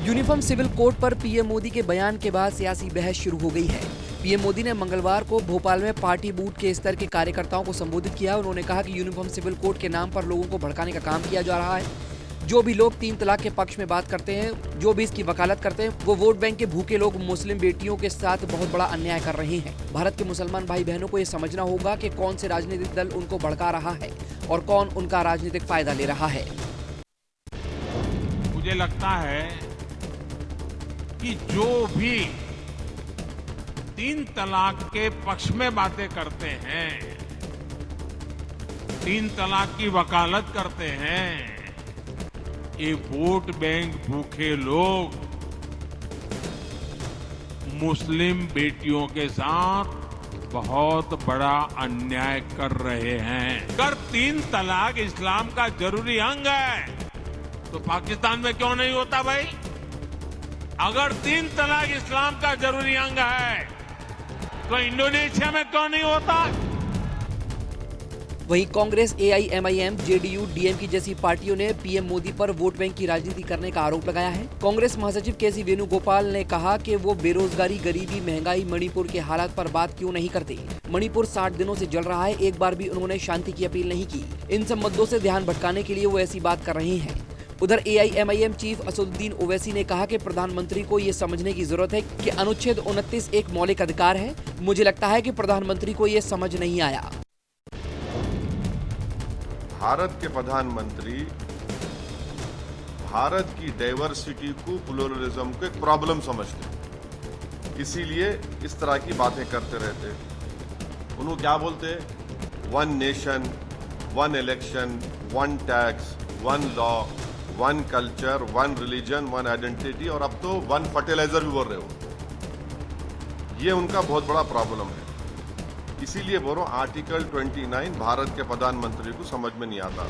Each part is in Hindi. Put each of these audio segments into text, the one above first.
यूनिफॉर्म सिविल कोड पर पीएम मोदी के बयान के बाद सियासी बहस शुरू हो गई है। पीएम मोदी ने मंगलवार को भोपाल में पार्टी बूथ के स्तर के कार्यकर्ताओं को संबोधित किया। उन्होंने कहा कि यूनिफॉर्म सिविल कोड के नाम पर लोगों को भड़काने का काम किया जा रहा है। जो भी लोग 3 तलाक के पक्ष में बात करते हैं, जो भी इसकी वकालत करते हैं, वो वोट बैंक के भूखे लोग मुस्लिम बेटियों के साथ बहुत बड़ा अन्याय कर रहे हैं। भारत के मुसलमान भाई बहनों को ये समझना होगा कि कौन से राजनीतिक दल उनको भड़का रहा है और कौन उनका राजनीतिक फायदा ले रहा है। मुझे लगता है कि जो भी 3 तलाक के पक्ष में बातें करते हैं, 3 तलाक की वकालत करते हैं, ये वोट बैंक भूखे लोग मुस्लिम बेटियों के साथ बहुत बड़ा अन्याय कर रहे हैं। अगर 3 तलाक इस्लाम का जरूरी अंग है तो पाकिस्तान में क्यों नहीं होता भाई? अगर 3 तलाक इस्लाम का जरूरी अंग है तो इंडोनेशिया में क्यों नहीं होता? वहीं कांग्रेस, एआईएमआईएम, जेडीयू, डीएम की जैसी पार्टियों ने पीएम मोदी पर वोट बैंक की राजनीति करने का आरोप लगाया है। कांग्रेस महासचिव केसी वेणुगोपाल ने कहा कि वो बेरोजगारी, गरीबी, महंगाई, मणिपुर के हालात पर बात क्यों नहीं करते। मणिपुर 60 दिनों से जल रहा है, एक बार भी उन्होंने शांति की अपील नहीं की। इन सब मुद्दों से ध्यान भटकाने के लिए वो ऐसी बात कर रहे हैं। उधर एआईएमआईएम चीफ असदुद्दीन ओवैसी ने कहा कि प्रधानमंत्री को ये समझने की जरूरत है कि अनुच्छेद 29 एक मौलिक अधिकार है। मुझे लगता है कि प्रधानमंत्री को ये समझ नहीं आया। भारत के प्रधानमंत्री भारत की डाइवर्सिटी को, प्लुरलिज्म को एक प्रॉब्लम समझते, इसीलिए इस तरह की बातें करते रहते। उन्होंने क्या बोलते? 1 nation, 1 election, 1 tax, 1 law, 1 culture, 1 religion, 1 identity, और अब तो 1 फर्टिलाइजर भी बोल रहे हो। ये उनका बहुत बड़ा प्रॉब्लम है। इसीलिए बोलो आर्टिकल 29 भारत के प्रधानमंत्री को समझ में नहीं आता।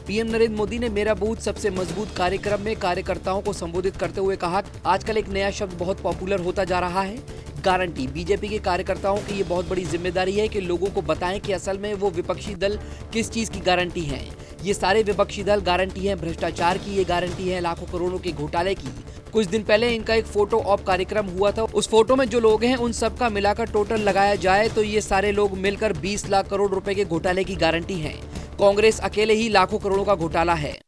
पीएम नरेंद्र मोदी ने मेरा बूथ सबसे मजबूत कार्यक्रम में कार्यकर्ताओं को संबोधित करते हुए कहा, आजकल एक नया शब्द बहुत पॉपुलर होता जा रहा है, गारंटी। बीजेपी के कार्यकर्ताओं की ये बहुत बड़ी जिम्मेदारी है कि लोगों को बताएं कि असल में वो विपक्षी दल किस चीज की गारंटी है। ये सारे विपक्षी दल गारंटी है भ्रष्टाचार की, ये गारंटी है लाखों करोड़ों के घोटाले की। कुछ दिन पहले इनका एक फोटो ऑप कार्यक्रम हुआ था। उस फोटो में जो लोग हैं उन सबका मिलाकर टोटल लगाया जाए तो ये सारे लोग मिलकर 20 लाख करोड़ रुपए के घोटाले की गारंटी है। कांग्रेस अकेले ही लाखों करोड़ों का घोटाला है।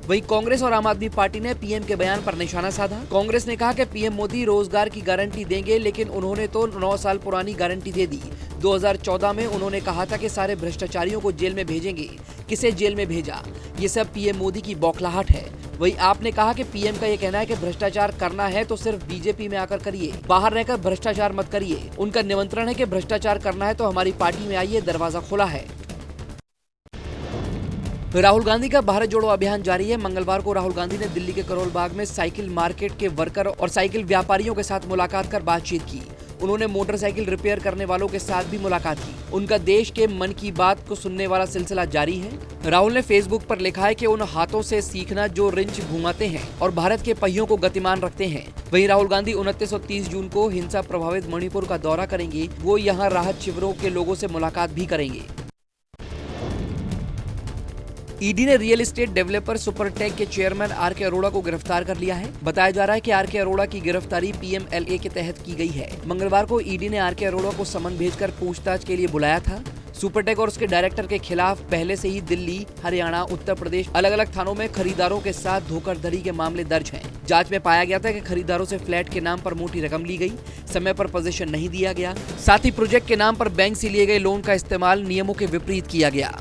वहीं कांग्रेस और आम आदमी पार्टी ने पीएम के बयान पर निशाना साधा। कांग्रेस ने कहा कि पीएम मोदी रोजगार की गारंटी देंगे, लेकिन उन्होंने तो 9 साल पुरानी गारंटी दे दी। 2014 में उन्होंने कहा था कि सारे भ्रष्टाचारियों को जेल में भेजेंगे। किसे जेल में भेजा? ये सब पीएम मोदी की बौखलाहट है। वही आपने कहा कि पीएम का ये कहना है कि भ्रष्टाचार करना है तो सिर्फ बीजेपी में आकर करिए, बाहर रहकर भ्रष्टाचार मत करिए। उनका निमंत्रण है कि भ्रष्टाचार करना है तो हमारी पार्टी में आइए, दरवाजा खुला है। राहुल गांधी का भारत जोड़ो अभियान जारी है। मंगलवार को राहुल गांधी ने दिल्ली के करोल बाग में साइकिल मार्केट के वर्कर और साइकिल व्यापारियों के साथ मुलाकात कर बातचीत की। उन्होंने मोटरसाइकिल रिपेयर करने वालों के साथ भी मुलाकात की। उनका देश के मन की बात को सुनने वाला सिलसिला जारी है। राहुल ने फेसबुक पर लिखा है कि उन हाथों से सीखना जो रिंच घुमाते हैं और भारत के पहियों को गतिमान रखते हैं। वहीं राहुल गांधी 29 और 30 जून को हिंसा प्रभावित मणिपुर का दौरा करेंगे। वो यहाँ राहत शिविरों के लोगों से मुलाकात भी करेंगे। ईडी ने रियल एस्टेट डेवलपर सुपरटेक के चेयरमैन आर.के. अरोड़ा को गिरफ्तार कर लिया है। बताया जा रहा है कि आर.के. अरोड़ा की गिरफ्तारी पीएमएलए के तहत की गई है। मंगलवार को ईडी ने आर.के. अरोड़ा को समन भेजकर पूछताछ के लिए बुलाया था। सुपरटेक और उसके डायरेक्टर के खिलाफ पहले से ही दिल्ली, हरियाणा, उत्तर प्रदेश अलग अलग थानों में खरीदारों के साथ धोखाधड़ी के मामले दर्ज हैं। जांच में पाया गया था कि खरीदारों से फ्लैट के नाम पर मोटी रकम ली गई, समय पर पोजीशन नहीं दिया गया, साथ ही प्रोजेक्ट के नाम पर बैंक से लिए गए लोन का इस्तेमाल नियमों के विपरीत किया गया।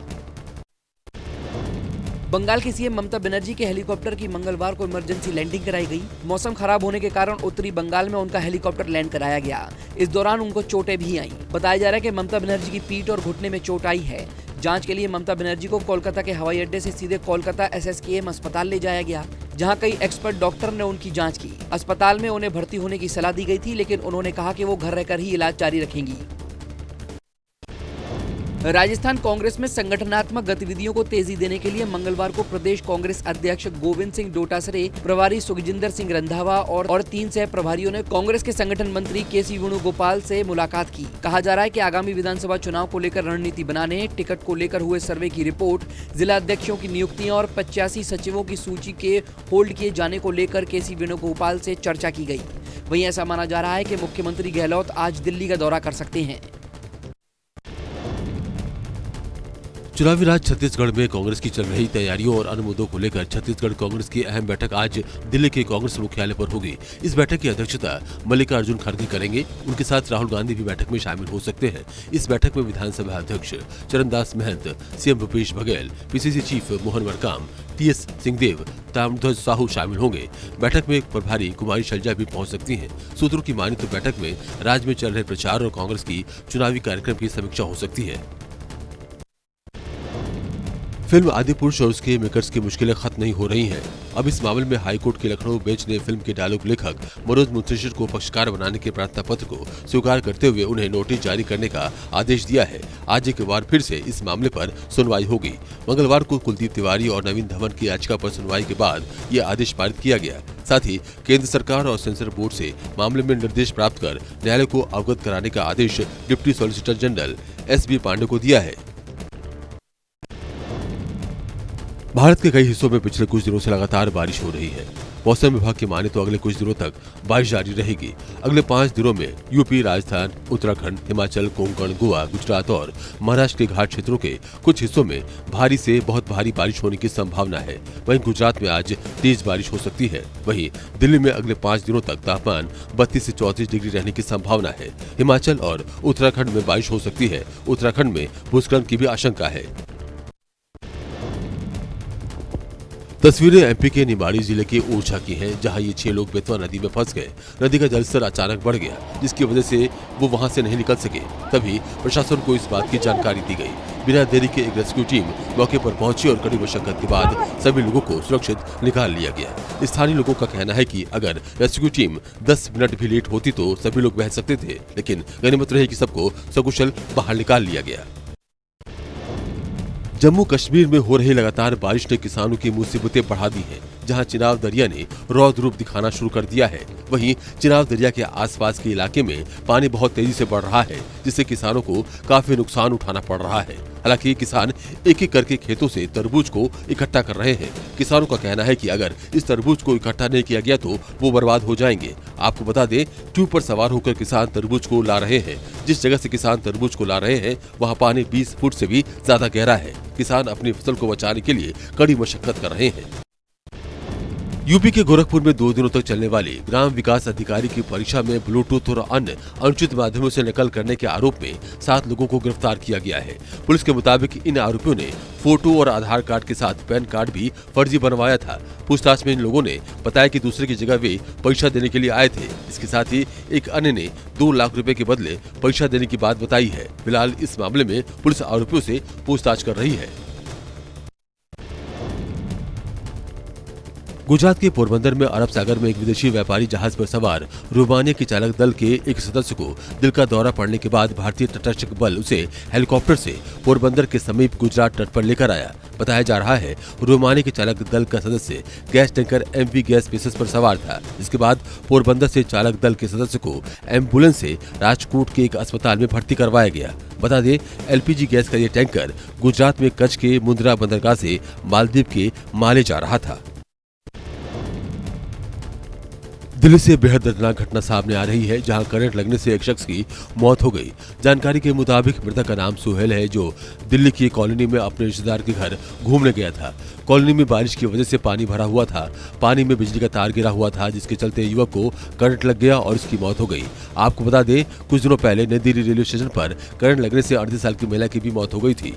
बंगाल की सीएम ममता बनर्जी के हेलीकॉप्टर की मंगलवार को इमरजेंसी लैंडिंग कराई गई। मौसम खराब होने के कारण उत्तरी बंगाल में उनका हेलीकॉप्टर लैंड कराया गया। इस दौरान उनको चोटें भी आईं। बताया जा रहा है कि ममता बनर्जी की पीठ और घुटने में चोट आई है। जांच के लिए ममता बनर्जी को कोलकाता के हवाई अड्डे से सीधे कोलकाता एसएसकेएम अस्पताल ले जाया गया, जहां कई एक्सपर्ट डॉक्टर ने उनकी जांच की। अस्पताल में उन्हें भर्ती होने की सलाह दी गई थी, लेकिन उन्होंने कहा कि वो घर रहकर ही इलाज जारी रखेंगी। राजस्थान कांग्रेस में संगठनात्मक गतिविधियों को तेजी देने के लिए मंगलवार को प्रदेश कांग्रेस अध्यक्ष गोविंद सिंह डोटासरे, प्रभारी सुखजिंदर सिंह रंधावा और 3 सह प्रभारियों ने कांग्रेस के संगठन मंत्री केसी वेणुगोपाल से मुलाकात की। कहा जा रहा है कि आगामी विधानसभा चुनाव को लेकर रणनीति बनाने, टिकट को लेकर हुए सर्वे की रिपोर्ट, जिला अध्यक्षों की नियुक्तियां और 85 सचिवों की सूची के होल्ड किए जाने को लेकर केसी वेणुगोपाल से चर्चा की गई। वहीं ऐसा माना जा रहा है कि मुख्यमंत्री गहलोत आज दिल्ली का दौरा कर सकते हैं। चुनावी राज छत्तीसगढ़ में कांग्रेस की चल रही तैयारियों और अन्य मुद्दों को लेकर छत्तीसगढ़ कांग्रेस की अहम बैठक आज दिल्ली के कांग्रेस मुख्यालय पर होगी। इस बैठक की अध्यक्षता मल्लिकार्जुन खड़गे करेंगे। उनके साथ राहुल गांधी भी बैठक में शामिल हो सकते हैं। इस बैठक में विधानसभा अध्यक्ष Charandas Mahant, CM Bhupesh Baghel, PCC chief Mohan Markam, TS Singhdeo, Tamradhwaj Sahu शामिल होंगे। बैठक में प्रभारी कुमारी शैलजा भी पहुंच सकती हैं। सूत्रों की माने तो बैठक में राज्य में चल रहे प्रचार और कांग्रेस की चुनावी कार्यक्रम की समीक्षा हो सकती है। फिल्म आदिपुरुष और उसके मेकर्स की मुश्किलें खत्म नहीं हो रही हैं। अब इस मामले में हाईकोर्ट के लखनऊ बेंच ने फिल्म के डायलॉग लेखक मनोज मुंतशिर को पक्षकार बनाने के प्रार्थना पत्र को स्वीकार करते हुए उन्हें नोटिस जारी करने का आदेश दिया है। आज एक बार फिर से इस मामले पर सुनवाई होगी। मंगलवार को कुलदीप तिवारी और नवीन धवन की याचिका पर सुनवाई के बाद ये आदेश पारित किया गया। साथ ही केंद्र सरकार और सेंसर बोर्ड से मामले में निर्देश प्राप्त कर न्यायालय को अवगत कराने का आदेश deputy solicitor general S B. Pandey को दिया है। भारत के कई हिस्सों में पिछले कुछ दिनों से लगातार बारिश हो रही है। मौसम विभाग की माने तो अगले कुछ दिनों तक बारिश जारी रहेगी। अगले 5 दिनों में यूपी, राजस्थान, उत्तराखंड, हिमाचल, कोंकण, गोवा, गुजरात और महाराष्ट्र के घाट क्षेत्रों के कुछ हिस्सों में भारी से बहुत भारी बारिश होने की संभावना है। वहीं गुजरात में आज तेज बारिश हो सकती है। वहीं दिल्ली में अगले 5 दिनों तक तापमान 32 से 34 डिग्री रहने की संभावना है। हिमाचल और उत्तराखंड में बारिश हो सकती है। उत्तराखंड में भूस्खलन की भी आशंका है। तस्वीरें एमपी के निवाड़ी जिले के ओरछा की हैं, जहां ये 6 लोग बेतवा नदी में फंस गए। नदी का जलस्तर अचानक बढ़ गया, जिसकी वजह से वो वहां से नहीं निकल सके। तभी प्रशासन को इस बात की जानकारी दी गई। बिना देरी के एक रेस्क्यू टीम मौके पर पहुंची और कड़ी मशक्कत के बाद सभी लोगों को सुरक्षित निकाल लिया गया। स्थानीय लोगों का कहना है कि अगर रेस्क्यू टीम 10 मिनट भी लेट होती तो सभी लोग बह सकते थे, लेकिन गनीमत रही कि सबको सकुशल बाहर निकाल लिया गया। जम्मू कश्मीर में हो रही लगातार बारिश ने किसानों की मुसीबतें बढ़ा दी हैं। जहां चिनाब दरिया ने रौद्र रूप दिखाना शुरू कर दिया है, वहीं चिनाब दरिया के आसपास के इलाके में पानी बहुत तेजी से बढ़ रहा है, जिससे किसानों को काफी नुकसान उठाना पड़ रहा है। हालांकि किसान एक एक करके खेतों से तरबूज को इकट्ठा कर रहे हैं। किसानों का कहना है कि अगर इस तरबूज को इकट्ठा नहीं किया गया तो वो बर्बाद हो जाएंगे। आपको बता दें, ट्यूब पर सवार होकर किसान तरबूज को ला रहे हैं। जिस जगह से किसान तरबूज को ला रहे हैं वहाँ पानी 20 फुट से भी ज्यादा गहरा है। किसान अपनी फसल को बचाने के लिए कड़ी मशक्कत कर रहे हैं। यूपी के गोरखपुर में 2 दिनों तक चलने वाली ग्राम विकास अधिकारी की परीक्षा में ब्लूटूथ और अन्य अनुचित माध्यमों से नकल करने के आरोप में 7 लोगों को गिरफ्तार किया गया है। पुलिस के मुताबिक इन आरोपियों ने फोटो और आधार कार्ड के साथ पैन कार्ड भी फर्जी बनवाया था। पूछताछ में इन लोगों ने बताया कि दूसरे की जगह वे परीक्षा देने के लिए आए थे। इसके साथ ही एक अन्य ने 2 लाख रुपए के बदले परीक्षा देने की बात बताई है। फिलहाल इस मामले में पुलिस आरोपियों से पूछताछ कर रही है। गुजरात के पोरबंदर में अरब सागर में एक विदेशी व्यापारी जहाज पर सवार रोमानिया के चालक दल के एक सदस्य को दिल का दौरा पड़ने के बाद भारतीय तटरक्षक बल उसे हेलीकॉप्टर से पोरबंदर के समीप गुजरात तट पर लेकर आया। बताया जा रहा है रोमानिया के चालक दल का सदस्य gas tanker MV gas pieces पर सवार था। इसके बाद पोरबंदर से चालक दल के सदस्य को एम्बुलेंस से राजकोट के एक अस्पताल में भर्ती करवाया गया। बता दें, LPG गैस का ये टैंकर गुजरात में कच्छ के मुंद्रा बंदरगाह से मालदीव के माले जा रहा था। दिल्ली से बेहद दर्दनाक घटना सामने आ रही है, जहां करंट लगने से एक शख्स की मौत हो गई। जानकारी के मुताबिक मृतक का नाम सुहेल है, जो दिल्ली की कॉलोनी में अपने रिश्तेदार के घर घूमने गया था। कॉलोनी में बारिश की वजह से पानी भरा हुआ था। पानी में बिजली का तार गिरा हुआ था, जिसके चलते युवक को करंट लग गया और उसकी मौत हो गई। आपको बता दें, कुछ दिनों पहले नई दिल्ली रेलवे स्टेशन पर करंट लगने से 38 साल की महिला की भी मौत हो गई थी।